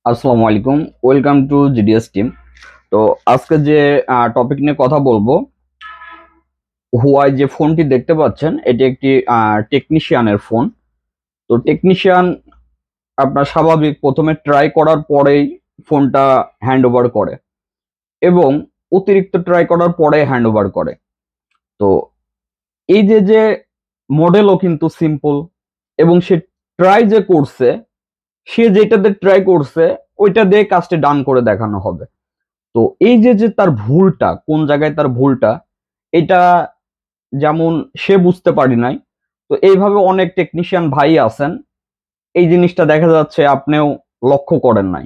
আসসালামু আলাইকুম, welcome to GDS team. তো আজকে যে টপিক নিয়ে কথা বলবো, হুয়াই যে ফোনটি দেখতে পাচ্ছেন এটি একটি টেকনিশিয়ানের ফোন। তো টেকনিশিয়ান আপনার স্বাভাবিক প্রথমে ট্রাই করার পরেই ফোনটা হ্যান্ড ওভার করে এবং অতিরিক্ত ট্রাই করার পরে হ্যান্ড ওভার করে। তো এই যে মডেলও কিন্তু সিম্পল এবং সে ট্রাই যে করছে, সে যেটাতে ট্রাই করছে ওইটা দিয়ে কাজটি ডান করে দেখানো হবে। তো এই যে তার ভুলটা কোন জায়গায়, তার ভুলটা এটা যেমন সে বুঝতে পারি নাই, তো এইভাবে অনেক টেকনিশিয়ান ভাই আছেন, এই জিনিসটা দেখা যাচ্ছে আপনিও লক্ষ্য করেন নাই,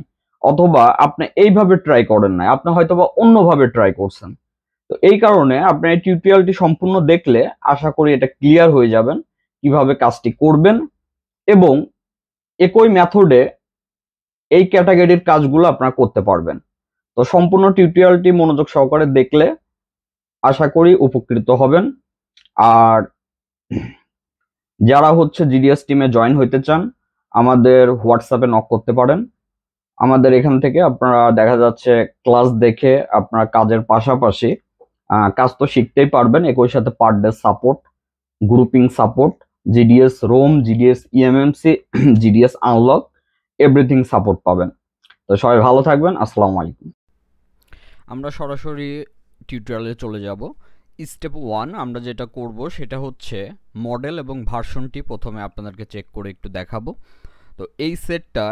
অথবা আপনি এইভাবে ট্রাই করেন নাই, আপনি হয়তোবা অন্যভাবে ট্রাই করছেন। তো এই কারণে আপনি এই টিউটোরিয়ালটি সম্পূর্ণ দেখলে আশা করি এটা ক্লিয়ার হয়ে যাবেন কিভাবে কাজটি করবেন এবং একই মেথডে এই ক্যাটাগরির কাজগুলো আপনারা করতে পারবেন। তো সম্পূর্ণ টিউটোরিয়ালটি মনোযোগ সহকারে দেখলে আশা করি উপকৃত হবেন। আর যারা জিডিএস টিমে জয়েন হইতে চান, আমাদের হোয়াটসঅ্যাপে নক করতে পারেন। আমাদের এখান থেকে আপনারা দেখা যাচ্ছে ক্লাস দেখে আপনারা কাজের পাশাপাশি কাজ তো শিখতেই পারবেন, একই সাথে per day support, grouping support, GDS ROM, GDS eMMC, GDS unlock, everything support পাবেন। তো সবাই ভালো থাকবেন। আসসালামু আলাইকুম। আমরা সরাসরি টিউটোরিয়ালে চলে যাব। স্টেপ 1 আমরা যেটা করব সেটা হচ্ছে মডেল এবং ভার্সনটি প্রথমে আপনাদেরকে চেক করে একটু দেখাবো। তো এই সেটটা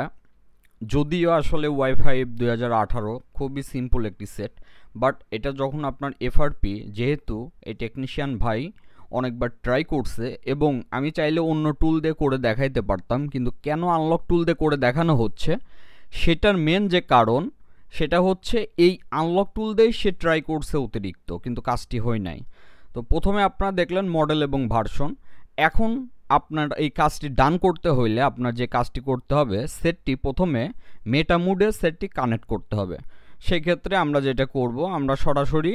যদিও আসলে ওয়াইফাই 2018 খুবই সিম্পল একটি সেট, বাট এটা যখন আপনার এফআরপি, যেহেতু এই টেকনিশিয়ান ভাই অনেকবার ট্রাই করছে এবং আমি চাইলে অন্য টুল দিয়ে করে দেখাইতে পারতাম, কিন্তু কেন আনলক টুল দিয়ে করে দেখানো হচ্ছে সেটার মেন যে কারণ সেটা হচ্ছে এই আনলক টুল দিয়েই সে ট্রাই করছে অতিরিক্ত, কিন্তু কাজটি হয় নাই। তো প্রথমে আপনারা দেখলেন মডেল এবং ভার্সন। এখন আপনার এই কাজটি ডান করতে হইলে আপনার যে কাজটি করতে হবে, সেটটি প্রথমে মেটা মুডে সেটটি কানেক্ট করতে হবে। সেই ক্ষেত্রে আমরা যেটা করব, আমরা সরাসরি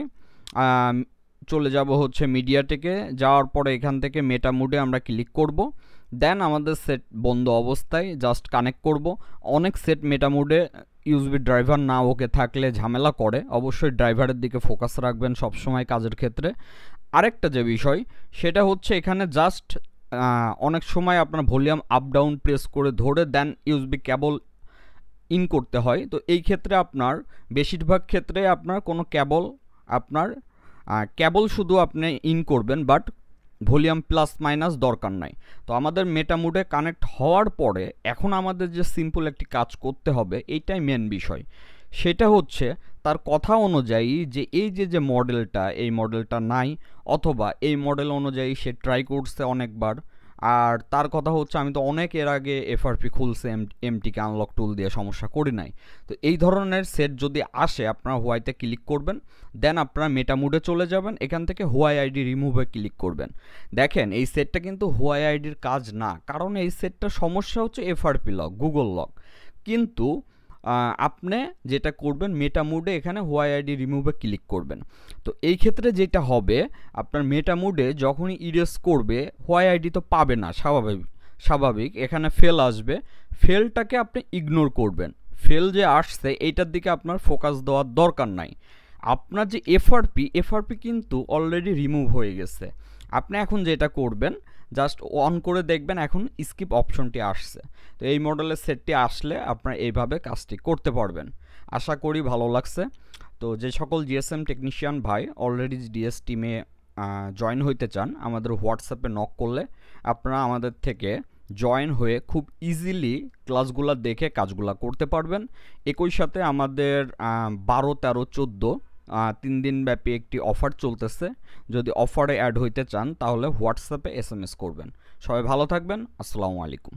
চলে যাব মিডিয়াটেকে, যাওয়ার পরে এখান থেকে মেটা মুডে আমরা ক্লিক করব। দেন আমাদের সেট বন্ধ অবস্থায় জাস্ট কানেক্ট করব। অনেক সেট মেটা মুডে ইউএসবি ড্রাইভার না ওকে থাকলে ঝামেলা করে, অবশ্যই ড্রাইভারের দিকে ফোকাস রাখবেন সবসময় কাজের ক্ষেত্রে। আরেকটা যে বিষয় সেটা হচ্ছে এখানে জাস্ট অনেক সময় আপনার ভলিউম আপ ডাউন প্রেস করে ধরে দেন ইউএসবি কেবল ইন করতে হয়। তো এই ক্ষেত্রে আপনার বেশিরভাগ ক্ষেত্রে আপনার কোনো কেবল শুধু আপনি ইন করবেন, বাট ভলিউম প্লাস মাইনাস দরকার নাই। তো আমাদের মেটা মুডে কানেক্ট হওয়ার পরে এখন আমাদের যে সিম্পল একটি কাজ করতে হবে, এইটাই মেন বিষয়। সেটা হচ্ছে তার কথা অনুযায়ী যে এই যে মডেলটা, এই মডেলটা নাই, অথবা এই মডেল অনুযায়ী সে ট্রাই করছে অনেকবার। আর তার কথা হচ্ছে আমি তো অনেক এর আগে এফআরপি খুলছে এমটিকে আনলক টুল দিয়ে, সমস্যা করি নাই। তো এই ধরনের সেট যদি আসে আপনারা হোয়াইতে ক্লিক করবেন, দেন আপনারা মেটা মুডে চলে যাবেন, এখান থেকে হোয়াই আইডি রিমুভে ক্লিক করবেন। দেখেন এই সেটটা কিন্তু হোয়াই আইডির কাজ না, কারণ এই সেটটার সমস্যা হচ্ছে এফআরপি লক, গুগল লক। কিন্তু আপনি যেটা করবেন মেটা মুডে এখানে হোয়াই আইডি রিমুভে ক্লিক করবেন। তো এই ক্ষেত্রে যেটা হবে, আপনার মেটা মুডে যখনই ইরেজ করবে হোয়াই আইডি তো পাবে না, স্বাভাবিক এখানে ফেল আসবে। ফেলটাকে আপনি ইগনোর করবেন, ফেল যে আসছে এইটার দিকে আপনার ফোকাস দেওয়ার দরকার নাই। আপনার যে এফআরপি কিন্তু অলরেডি রিমুভ হয়ে গেছে। আপনি এখন যেটা করবেন, জাস্ট অন করে দেখবেন এখন স্কিপ অপশনটি আসছে। তো এই মডেলের সেটটি আসলে আপনারা এইভাবে কাজটি করতে পারবেন। আশা করি ভালো লাগছে। তো যে সকল জিএসএম টেকনিশিয়ান ভাই অলরেডি জিডিএস টিমে জয়েন হইতে চান, আমাদের হোয়াটসঅ্যাপে নক করলে আপনারা আমাদের থেকে জয়েন হয়ে খুব ইজিলি ক্লাসগুলো দেখে কাজগুলো করতে পারবেন। একই সাথে আমাদের 12, 13, 14 3 দিন ব্যাপী একটি অফার চলতেছে। যদি অফারে অ্যাড হইতে চান তাহলে হোয়াটসঅ্যাপে এসএমএস করবেন। সবাই ভালো থাকবেন। আসসালামু আলাইকুম।